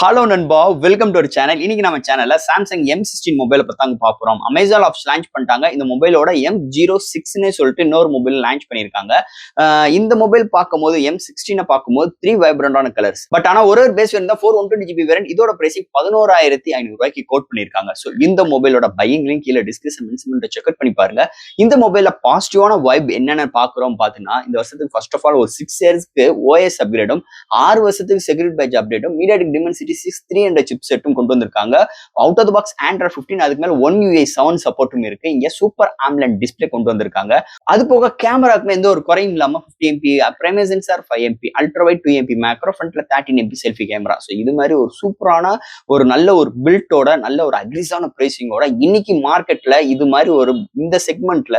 Hello நண்பா, welcome to ஒரு channel. இன்னைக்கு நம்ம சேனல்ல சாம்சங் M16 மொபைலை பத்தி தாங்க பாக்குறோம். அமேசான் ஆப்ஸ் லான்ச் பண்ணிட்டாங்க. இந்த மொபைலோட M06ன்னு சொல்லிட்டு இன்னொரு மொபைல் லான்ச் பண்ணிருக்காங்க. இந்த மொபைல் பார்க்கும்போது M16 பார்க்கும்போது 3 வைப்ரண்டான கலர்ஸ். பட் ஆனா ஒரு பேஸ் வேரியன்ட் தான் 412GB வேரியன்ட். இதோட பிரைசிங் 11,500 ரூபாய்க்கு கோட் பண்ணிருக்காங்க. சோ இந்த மொபைலோட பையிங் லிங்க் கீழே டிஸ்கிரிப்ஷன் மென்ஷன்ல செக் அவுட் பண்ணி பாருங்க. இந்த மொபைல்ல பாசிட்டிவான வைப் என்னென்ன பாக்குறோம் பாத்தீங்கன்னா, இந்த வருஷத்துக்கு ஃபர்ஸ்ட் ஆஃப் ஆல் ஒரு 6 இயர்ஸ்க்கு OS அப்கிரேடும் 6 வருஷத்துக்கு செக்யூரிட்டி பேட்ச் அப்டேட்டும் MediaTek Dimensity 6.3 சிப்செட்டும் கொண்டு வந்திருக்காங்க. Out of the box Android 15 அதுக்கு மேல One UI 7 சப்போர்ட்டும் இருக்கு. இங்க சூப்பர் AMOLED டிஸ்ப்ளே கொண்டு வந்திருக்காங்க. அது போக கேமராக்குமே எந்த ஒரு குறையும் இல்லாம 50MP primary sensor, 5MP ultra wide, 2MP macro, ஃப்ரண்ட்ல 13MP செல்ஃபி கேமரா. சோ இது மாதிரி ஒரு சூப்பரான ஒரு நல்ல ஒரு பில்ட்டோட நல்ல ஒரு அக்ரிஸான பிரைசிங்கோட இன்னைக்கு மார்க்கெட்ல இது மாதிரி ஒரு இந்த செக்மெண்ட்ல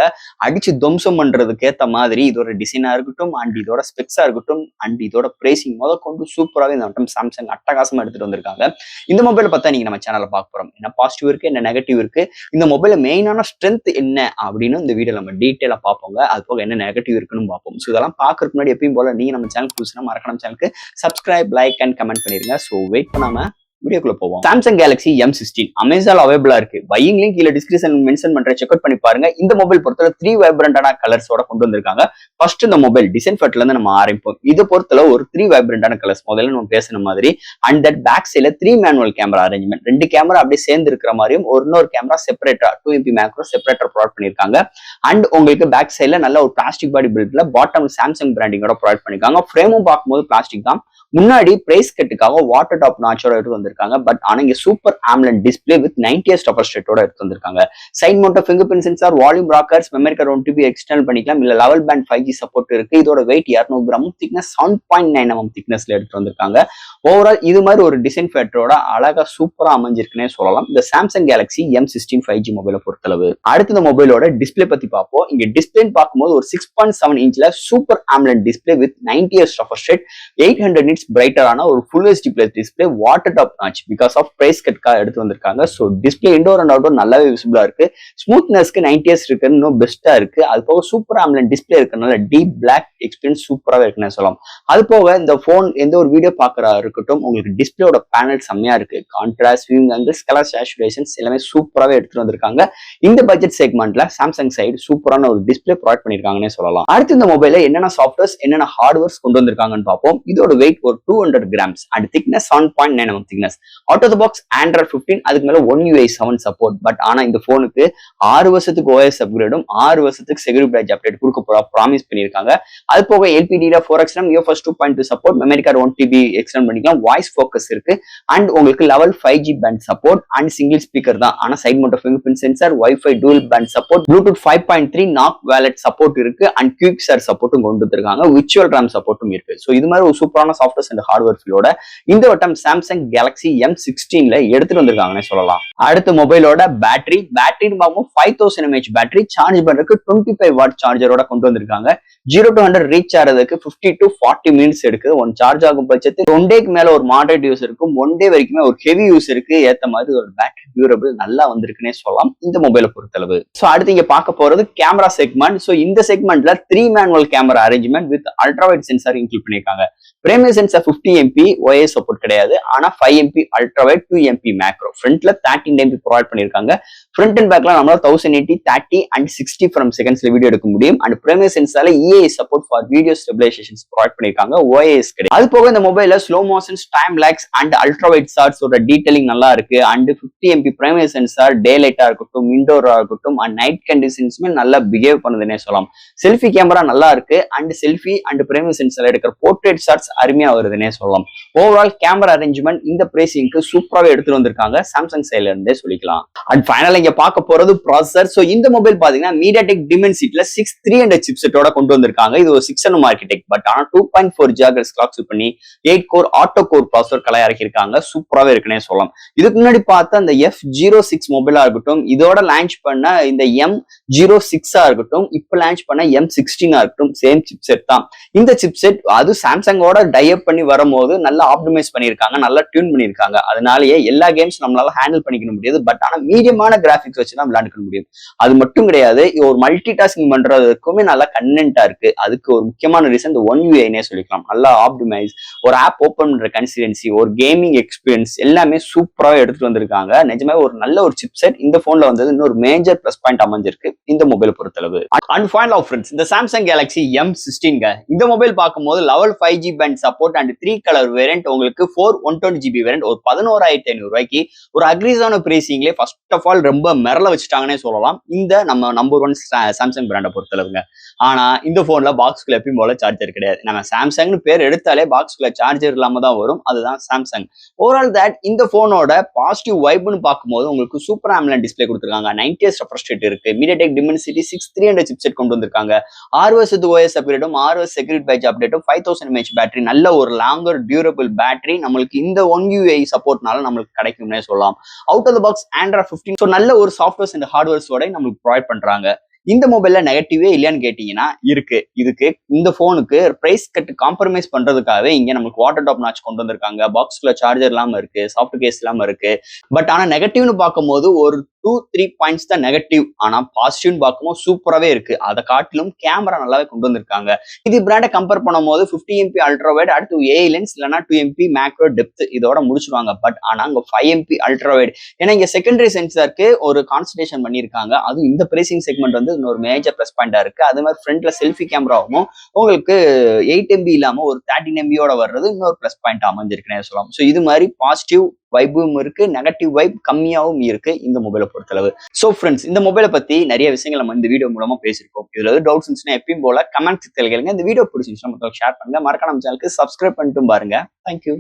அடிச்சு துவம்சம் பண்றதுக்கு ஏத்த மாதிரி இதோட டிசைனா இருக்கட்டும் அண்ட் இதோட ஸ்பெக்ஸா இருக்கட்டும் அண்ட் இதோட பிரைசிங் கொண்டு சூப்பராகவே இந்த வட்டம் சாம்சங் அட்டகாசமா எடுத்துட்டு வந்திருக்காங்க. இந்த மொபைலை பார்த்தா நீங்க நம்ம சேனல்ல பார்க்க போறோம். என்ன பாசிட்டிவ் இருக்கு, என்ன நெகட்டிவ் இருக்கு, இந்த மொபைல மெயினான ஸ்ட்ரென்த் என்ன அப்படின்னு இந்த வீடியோ நம்ம டீட்டெயிலா பார்ப்போங்க. அது போக என்ன நெகட்டிவ் இருக்குன்னு பார்ப்போம். ஸோ இதெல்லாம் பார்க்கறதுக்கு முன்னாடி எப்பயும் போல நீங்க நம்ம சேனல் புதுசுனா மறக்காம சேனலுக்கு சப்ஸ்கிரைப், லைக் அண்ட் கமெண்ட் பண்ணிருங்க. ஸோ வெயிட் பண்ணாம வீடியோக்குள்ள போவோம். சாம்சங் கேலக்ஸி M16 அமேசான் அவைலபிளா இருக்கு. பையிங் லிங்க் கீழே டிஸ்கிரிப்ஷன் மென்ஷன் பண்ற செக் அவுட் பண்ணி பாருங்க. இந்த மொபைல் பொறுத்தவரை 3 வைப்ரண்டான கலர்ஸோட கொண்டு வந்திருக்காங்க. ஃபர்ஸ்ட் இந்த மொபைல் டிசைன் ஃபட்ல இருந்து நம்ம ஆரம்பிப்போம். இதை பொறுத்தல ஒரு 3 வைப்ரண்டான கலர்ஸ் முதல்ல நம்ம பேசின மாதிரி அண்ட் தட் பேக் சைட்ல 3 மேனுவல் கேமரா அரேஞ்ச்மெண்ட், 2 கேமரா அப்படியே சேர்ந்து இருக்கிற மாதிரியும் இன்னொரு கேமரா செப்பரேட்டா 2MP மேக்ரோ செப்பரேட்டர் ப்ரொவைட் பண்ணிருக்காங்க. அண்ட் உங்களுக்கு பேக் சைட்ல நல்ல ஒரு பிளாஸ்டிக் பாடி பில்ட்ல பாட்டம் சாம்சங் பிராண்டிங்கோட ப்ரொவைட் பண்ணிருக்காங்க. ஃப்ரேமும் பார்க்கும்போது பிளாஸ்டிக் தான். முன்னாடி பிரைஸ் கட்டுக்காக வாட்டர் டாப் நாச்சோட எடுத்து வந்திருக்காங்க. பட் ஆனா இங்க super AMOLED display with 90Hz refresh rate ஓட எடுத்து வந்திருக்காங்க. Side mount fingerprint sensor, volume rockers, memory card 1TB external பண்ணிக்கலாம். இல்ல லெவல் பேண்ட் 5G சப்போர்ட் இருக்கு. இதோட வெயிட் 200 கிராம், திக்னஸ் 7.9 திக்னஸ்ல எடுத்து வந்திருக்காங்க. ஓவரால் இது மாதிரி ஒரு டிசைன் ஃபேக்டரோட அழகா சூப்பரா அமைஞ்சிருக்குன்னே சொல்லலாம் இந்த சாம்சங் கேலக்ஸி M16 5G மொபைலை பொறுத்தளவு. அடுத்த இந்த மொபைலோட டிஸ்பிளே பத்தி பார்ப்போம். இங்க டிஸ்பிளே பார்க்கும்போது ஒரு 6.7 இன்ச்ல super AMOLED display with 90Hz refresh rate, 800 nits பிரைட்டரான ஒரு full HD plus display, water top notch because of price கட்கா எடுத்து வந்திருக்காங்க. So display indoor and outdoor நல்லாவே விசிபிளா இருக்கு. ஸ்மூத்னஸ்க்கு 90Hz இருக்கு, இன்னும் பெஸ்டா இருக்கு. அது போக சூப்பர் AMOLED டிஸ்பிளே இருக்கனால டீப் பிளாக் எக்ஸ்பீரியன்ஸ் சூப்பராகவே இருக்குன்னு சொல்லலாம். அது போக இந்த போன் எந்த ஒரு வீடியோ பார்க்கறா இருக்கட்டும் உங்களுக்கு டிஸ்பிளேயோட பேனல் செம்மையா இருக்கு. Contrast, viewing angles, colour saturations எல்லாமே சூப்பராகவே எடுத்துட்டு வந்திருக்காங்க. இந்த பட்ஜெட் செக்மெண்ட்ல சாம்சங் சைடு சூப்பரான ஒரு டிஸ்பிளே ப்ரொவைட் பண்ணிருக்காங்கன்னே சொல்லலாம். அடுத்து இந்த மொபைல என்னென்ன சாஃப்ட்வேர்ஸ் என்னென்ன ஹார்ட்வேர்ஸ் கொண்டு வந்திருக்காங்கன்னு பார்ப்போம். இதோட வெயிட் ஒரு 200 grams and thickness 7.9 thickness. Out of the box Android 15 அதுக்கு மேல One UI 7 சப்போர்ட். பட் ஆனா இந்த போனுக்கு 6 வருஷத்துக்கு OS அப்கிரேடும் 6 வருஷத்துக்கு செக்யூரிட்டி பேட்ச் அப்டேட் கொடுக்க போறா ப்ராமிஸ் பண்ணிருக்காங்க. அது போக LPDDR 4X UFS 2.2 support, memory card 1TB extend பண்ணிக்கலாம், வாய்ஸ் ஃபோக்கஸ் இருக்கு அண்ட் உங்களுக்கு level 5G band support and single speaker தான். ஆனா side mount fingerprint sensor, Wi-Fi dual band support, Bluetooth 5.3 நாக் வாலெட் சப்போர்ட் இருக்கு அண்ட் குயிக் ஷேர் சப்போர்ட்டும் கொண்டு வந்திருக்காங்க. விர்ச்சுவல் RAM சப்போர்ட்டும் இருக்கு. சோ இது மாதிரி ஒரு சூப்பரான சாஃப்ட்வேர்ஸ் அண்ட் ஹார்ட்வேர் ஃபீலோட இந்த வட்டம் சாம்சங் கேலக்ஸி M16ல எடுத்துட்டு வந்திருக்காங்கன்னு சொல்லலாம். அடுத்த மொபைலோட பேட்டரி பார்க்கும்போது 5000 mAh பேட்டரி சார்ஜ் பண்றதுக்கு 25 வாட் சார்ஜரோட கொண்டு வந்திருக்காங்க. 0 to 100 ரீச் ஆகிறதுக்கு 50 to 40 மினிட்ஸ் எடுக்குது. ஒன் சார்ஜ் ஆகும் பட்சத்து 1 டேக்கு மேல ஒரு மாடரேட் யூஸ் இருக்கும், 1 டே வரைக்குமே ஒரு ஹெவி யூஸ் இருக்கு. ஏத்த மாதிரி ஒரு பேட்டரி டியூரபிள் நல்லா வந்திருக்குன்னே சொல்லலாம் இந்த மொபைலை பொறுத்தளவு. சோ அடுத்து இங்க பார்க்க போறது கேமரா செக்மெண்ட். சோ இந்த செக்மெண்ட்ல 3 manual camera arrangement with ultra wide sensor include பண்ணிருக்காங்க. Primary sensor 50MP OS support கிடையாது. ஆனா 5MP ultra wide, 2MP macro, ஃப்ரண்ட்ல 13MP ப்ரொவைட் பண்ணிருக்காங்க. ஃப்ரண்ட் அண்ட் பேக்ல நம்மளால 1080, 30 அண்ட் 60 ஃப்ரம் செகண்ட்ஸ்ல வீடியோ எடுக்க முடியும். அண்ட் பிரைமரி சென்சார்ல EAI support for video stabilisation provide பண்ணிருக்காங்க. OS கிடையாது. அது போக இந்த மொபைல்ல slow motions, time lapse and ultra wide ஷாட்ஸோட டீடைலிங் நல்லா இருக்கு. அண்ட் 50MP பிரைமரி சென்சார் டே லைட்டா இருக்கட்டும், இன்டோரா இருக்கட்டும் அண்ட் நைட் கண்டிஷன்ஸ்மே நல்லா பிஹேவ் பண்ணுதுன்னே சொல்லலாம். செல்ஃபி கேமரா நல்லா இருக்கு and selfie and primary sensor எடுக்கிற போர்ட்ரேட் ஷாட்ஸ் அருமையா வருதுன்னே சொல்லலாம். ஓவரால் கேமரா அரேஞ்ச்மெண்ட் இந்த பிரைசிங்க்கு சூப்பராகவே எடுத்துட்டு வந்திருக்காங்க சாம்சங் சைட்ல இருந்தே சொல்லிக்கலாம். அண்ட் ஃபைனலா இங்க பார்க்க போறது ப்ராசஸர். சோ இந்த மொபைல் பாத்தீங்கன்னா MediaTek Dimensity 6.3 சிப்செட்டோட கொண்டு வந்திருக்காங்க. இது ஒரு 6nm ஆர்கிடெக்ட். பட் ஆனா 2.4 GHz கிளாக் யூஸ் பண்ணி 8 கோர் ஆட்டோ கோர் ப்ராசஸர் கலை இறக்கிருக்காங்க. சூப்பராகவே இருக்குன்னே சொல்லலாம். இதுக்கு முன்னாடி பார்த்த அந்த F06 மொபைலா இருக்கட்டும், இதோட லான்ச் பண்ண இந்த M06 இருக்கட்டும், இப்ப லான்ச் பண்ண M16 இருக்கட்டும், சேம் சிப்செட் தான். இந்த சிப்செட் அது சாம்சங்கோட டைப் பண்ணி வரும்போது நல்லா ஆப்டிமைஸ் பண்ணிருக்காங்க, நல்லா டியூன் பண்ணியிருக்காங்க. அதனாலேயே எல்லா கேம்ஸ் நம்மளால ஹேண்டில் பண்ணிக்க முடியாது. பட் ஆனா மீடியமான கிராபிக்ஸ் வச்சு தான் விளையாண்டுக்க முடியும். அது மட்டும் கிடையாது, ஒரு மல்டி டாஸ்கிங் பண்றதுக்குமே நல்லா கன்வென்ட்டா இருக்கு. அதுக்கு ஒரு முக்கியமான ரீசன் இந்த ஒன் யூஐனே சொல்லிக்கலாம். நல்லா ஆப்டிமைஸ், ஒரு ஆப் ஓபன் பண்ற கன்சிஸ்டன்சி, ஒரு கேமிங் எக்ஸ்பீரியன்ஸ் எல்லாமே சூப்பரா எடுத்துட்டு வந்திருக்காங்க. நிஜமே ஒரு நல்ல ஒரு சிப்செட் இந்த போன்ல வந்தது இன்னொரு மேஜர் பிளஸ் பாயிண்ட் அமைஞ்சிருக்கு இந்த மொபைல் பொறுத்தளவு. அண்ட் ஃபைனல் ஆஃப் ஃப்ரெண்ட்ஸ், இந்த சாம்சங் கேலக்ஸி M16 இந்த மொபைல் பார்க்கும்போது level 5G band support and 3 colour variant உங்களுக்கு 4/120GB வேரியன்ட் ஒரு 11,500 ரூபாய்க்கு ஒரு அக்ரீஸான பிரைசிங்லேயே ஃபர்ஸ்ட் ஆஃப் ஆல் ரொம்ப மிரள வச்சுட்டாங்கன்னே சொல்லலாம் இந்த நம்ம நம்பர் 1 சாம்சங் பிராண்டை பொறுத்தளவுங்க. ஆனா இந்த போன்ல பாக்ஸ்குள்ள எப்பயும் போல சார்ஜர் கிடையாது. நம்ம சாம்சங்னு பேர் எடுத்தாலே பாக்ஸ்குள்ள சார்ஜர் இல்லாம தான் வரும். அதுதான் சாம்சங். ஓவரால் தட் இந்த போனோட பாசிட்டிவ் வைப்னு பார்க்கும்போது உங்களுக்கு சூப்பர் AMOLED டிஸ்பிளே கொடுத்துருக்காங்க. 90Hz ரெஃப்ரெஷ் ரேட் இருக்கு. MediaTek Dimensity 6300 சிப்செட் கொண்டு வந்திருக்காங்க. 6 வருஷத்து OS அப்கிரேடும் 6 வருஷ செக்யூரிட்டி பேட்ச் அப்டேட்டும் 5000 mAh பேட்டரி, நல்ல ஒரு லாங்கர் டியூரபிள் பேட்டரி நம்மளுக்கு இந்த ஒன் யூஐ சப்போர்ட்னால நம்மளுக்கு கிடைக்கும்னே சொல்லலாம். அவுட் ஆஃப் த பாக்ஸ் Android 15 ஸோ நல்ல ஒரு சாஃப்ட்வேர்ஸ் அண்ட் ஹார்ட்வேர்ஸோட நம்மளுக்கு ப்ரொவைட் பண்றாங்க. இந்த மொபைல்ல நெகட்டிவே இல்லையான்னு கேட்டீங்கன்னா இருக்கு. இதுக்கு இந்த போனுக்கு பிரைஸ் கட் காம்ப்ரமைஸ் பண்றதுக்காகவே இங்க நமக்கு வாட்டர் டாப் நாட்ச் கொண்டு வந்திருக்காங்க. பாக்ஸ்குள்ள சார்ஜர் இல்லாம இருக்கு, சாஃப்ட் கேஸ் இல்லாம இருக்கு. பட் ஆனா நெகட்டிவ்னு பார்க்கும்போது ஒரு 2-3 பாயிண்ட்ஸ் தான் நெகட்டிவ். ஆனா பாசிட்டிவ்னு பார்க்கும்போது சூப்பராகவே இருக்கு. அதை காட்டிலும் கேமரா நல்லாவே கொண்டு வந்திருக்காங்க. இது பிராண்டை கம்பேர் பண்ணும்போது 50MP அல்ட்ரா வைட், அடுத்து ஏஐ லென்ஸ் இல்லைன்னா 2MP மேக்ரோ டெப்த் இதோட முடிச்சுருவாங்க. பட் ஆனா அங்க 5MP அல்ட்ரா வைட், ஏன்னா இங்க செகண்டரி சென்சாருக்கு ஒரு கான்சன்ட்ரேஷன் பண்ணியிருக்காங்க. அதுவும் இந்த பிரைசிங் செக்மெண்ட் வந்து இன்னொரு மேஜர் பிளஸ் பாயிண்டா இருக்கு. அது மாதிரி ஃப்ரண்ட்ல செல்ஃபி கேமராவும் உங்களுக்கு 8MP இல்லாம ஒரு 13MBயோட வர்றது இன்னொரு பிளஸ் பாயிண்ட் அமைஞ்சிருக்குன்னே சொல்லலாம். ஸோ இது மாதிரி பாசிட்டிவ் வைப்பும் இருக்கு, நெகட்டிவ் வைப் கம்மியாகவும் இருக்கு இந்த மொபைலை பொறுத்தளவு. ஸோ ஃப்ரெண்ட்ஸ், இந்த மொபைலை பத்தி நிறைய விஷயங்கள் நம்ம இந்த வீடியோ மூலமா பேசியிருக்கோம். இதுல டவுட்ஸ் இருந்துச்சுன்னா எப்பயும் போல கமெண்ட் கேளுங்க. இந்த வீடியோ பிடிச்சிருந்துச்சுன்னா ஷேர் பண்ணுங்க. மறக்காம நம்ம சேனலுக்கு சப்ஸ்கிரைப் பண்ணிட்டு பாருங்க. தேங்க்யூ.